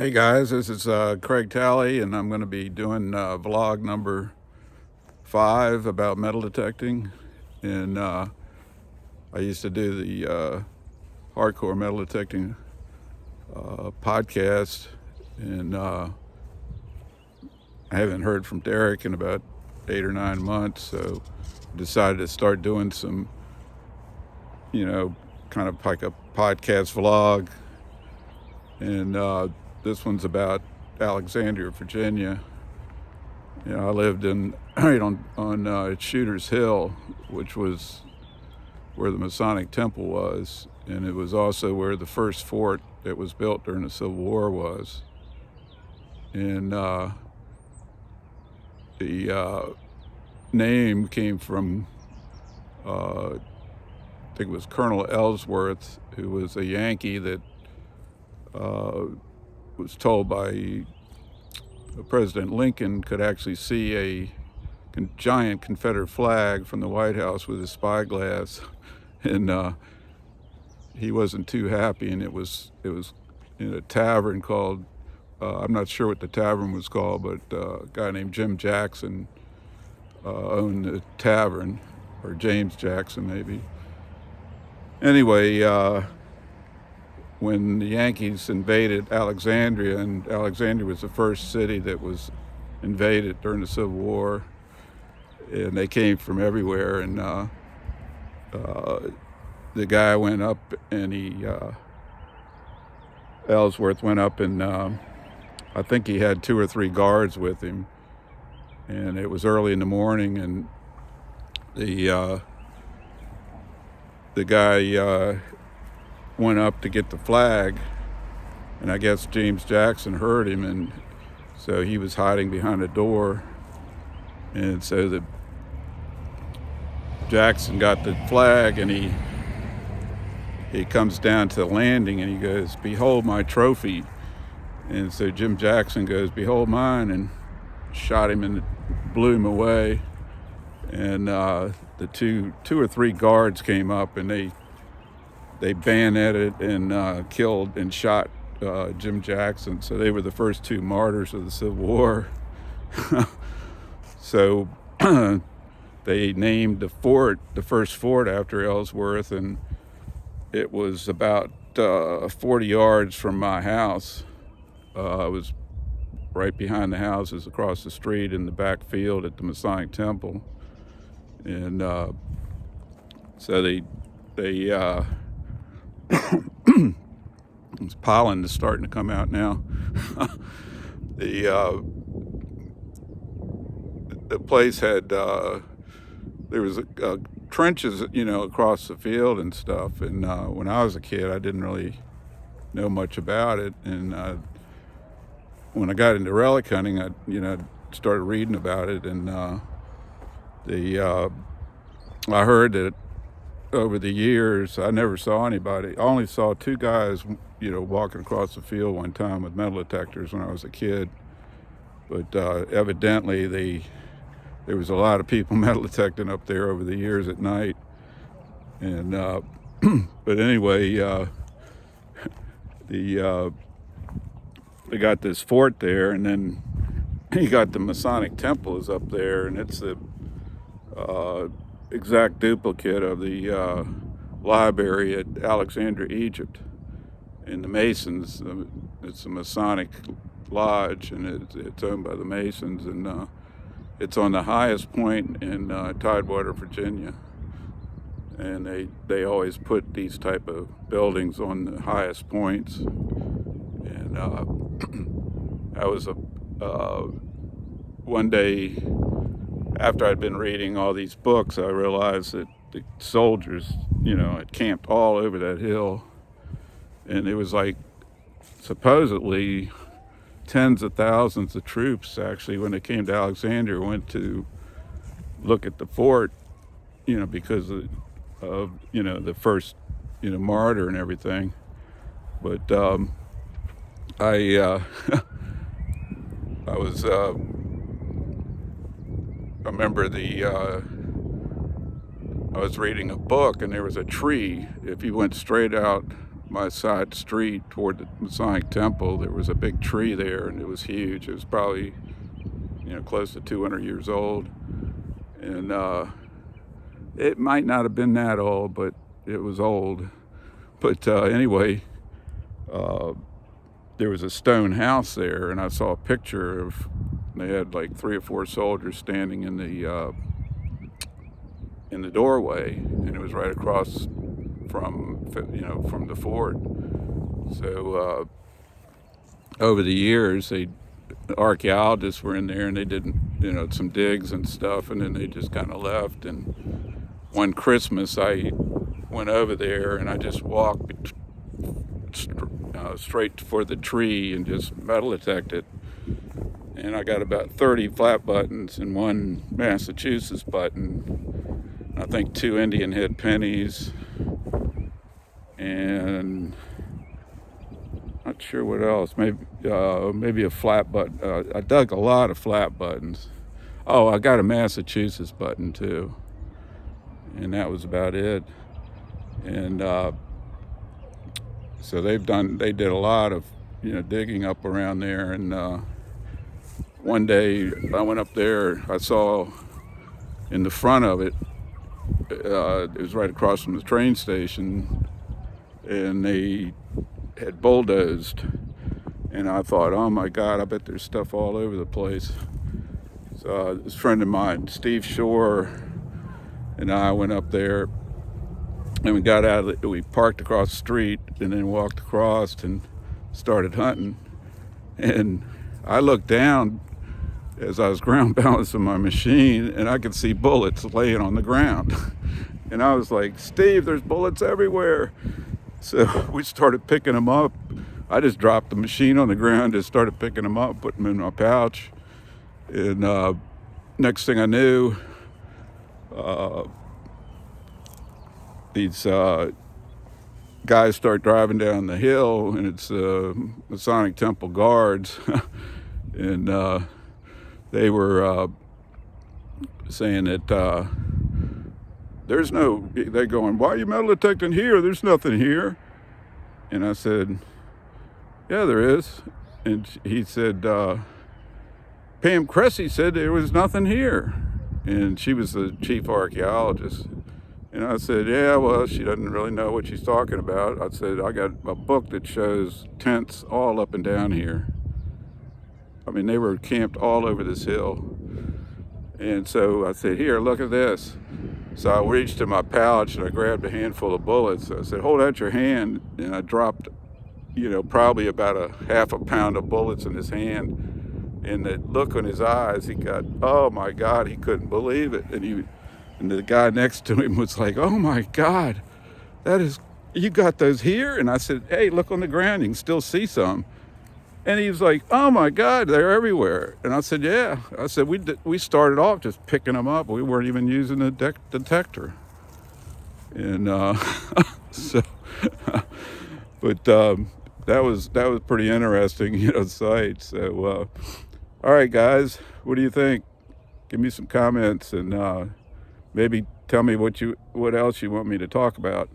Hey guys, this is Craig Talley, and I'm going to be doing vlog number 5 about metal detecting. And I used to do the hardcore metal detecting podcast, and I haven't heard from Derek in about 8 or 9 months, so I decided to start doing some, kind of like a podcast vlog. And this one's about Alexandria, Virginia. I lived in right on Shooter's Hill, which was where the Masonic temple was, and it was also where the first fort that was built during the Civil War was. And the name came from, I think it was Colonel Ellsworth, who was a Yankee that was told by President Lincoln could actually see a giant Confederate flag from the White House with his spyglass, and he wasn't too happy. And it was in a tavern called, I'm not sure what the tavern was called, but a guy named Jim Jackson owned the tavern, or James Jackson maybe. Anyway, when the Yankees invaded Alexandria, and Alexandria was the first city that was invaded during the Civil War, and they came from everywhere, and the guy went up, and Ellsworth went up, and I think he had 2 or 3 guards with him, and it was early in the morning, and the guy went up to get the flag, and I guess James Jackson heard him, and so he was hiding behind a door, and so the Jackson got the flag, and he comes down to the landing, and he goes, "Behold my trophy." And so Jim Jackson goes, "Behold mine," and shot him and blew him away. And the two or three guards came up, and they bayoneted and killed and shot Jim Jackson. So they were the first 2 martyrs of the Civil War. So they named the first fort after Ellsworth, and it was about 40 yards from my house. I was right behind the houses across the street in the back field at the Masonic temple. And so they it's pollen is starting to come out now. The place had there was trenches, across the field and stuff. And when I was a kid, I didn't really know much about it. And when I got into relic hunting, I started reading about it, and I heard that over the years, I never saw anybody. I only saw 2 guys, walking across the field one time with metal detectors when I was a kid. But evidently, there was a lot of people metal detecting up there over the years at night. And but anyway, they got this fort there, and then you got the Masonic temple is up there, and it's the exact duplicate of the library at Alexandria, Egypt. And the Masons, it's a Masonic lodge, and it's owned by the Masons, and it's on the highest point in Tidewater, Virginia. And they always put these type of buildings on the highest points. And I was one day, after I'd been reading all these books, I realized that the soldiers, had camped all over that hill. And it was like supposedly tens of thousands of troops, actually, when they came to Alexandria, went to look at the fort, because of the first, martyr and everything. But I was, I remember I was reading a book, and there was a tree. If you went straight out my side street toward the Masonic temple, there was a big tree there, and it was huge. It was probably, close to 200 years old. And it might not have been that old, but it was old. But anyway, there was a stone house there, and I saw a picture of, they had like 3 or 4 soldiers standing in the doorway, and it was right across from the fort. So over the years, archaeologists were in there, and they did some digs and stuff, and then they just kind of left. And one Christmas, I went over there, and I just walked straight for the tree and just metal detected. And I got about 30 flat buttons and 1 Massachusetts button. I think 2 Indian head pennies, and not sure what else. Maybe a flat button. I dug a lot of flat buttons. Oh, I got a Massachusetts button too, and that was about it. And so they did a lot of digging up around there. And one day I went up there, I saw in the front of it, it was right across from the train station, and they had bulldozed. And I thought, oh my God, I bet there's stuff all over the place. So this friend of mine, Steve Shore, and I went up there, and we got out of it. We parked across the street and then walked across and started hunting. And I looked down as I was ground balancing my machine, and I could see bullets laying on the ground. And I was like, Steve, there's bullets everywhere. So we started picking them up. I just dropped the machine on the ground, just started picking them up, putting them in my pouch. And next thing I knew, these guys start driving down the hill, and it's Masonic Temple guards. And they were saying that there's no, they're going, why are you metal detecting here? There's nothing here. And I said, yeah, there is. And he said, Pam Cressy said there was nothing here. And she was the chief archaeologist. And I said, yeah, well, she doesn't really know what she's talking about. I said, I got a book that shows tents all up and down here. I mean, they were camped all over this hill. And so I said, here, look at this. So I reached in my pouch and I grabbed a handful of bullets. I said, hold out your hand. And I dropped, probably about a half a pound of bullets in his hand. And the look on his eyes, he got, oh my God, he couldn't believe it. And the guy next to him was like, oh my God, you got those here? And I said, hey, look on the ground, you can still see some. And he was like, oh my God, they're everywhere. And I said, yeah. I said, we started off just picking them up. We weren't even using a detector. And so, but that was pretty interesting, sight. So, all right, guys, what do you think? Give me some comments, and maybe tell me what else you want me to talk about.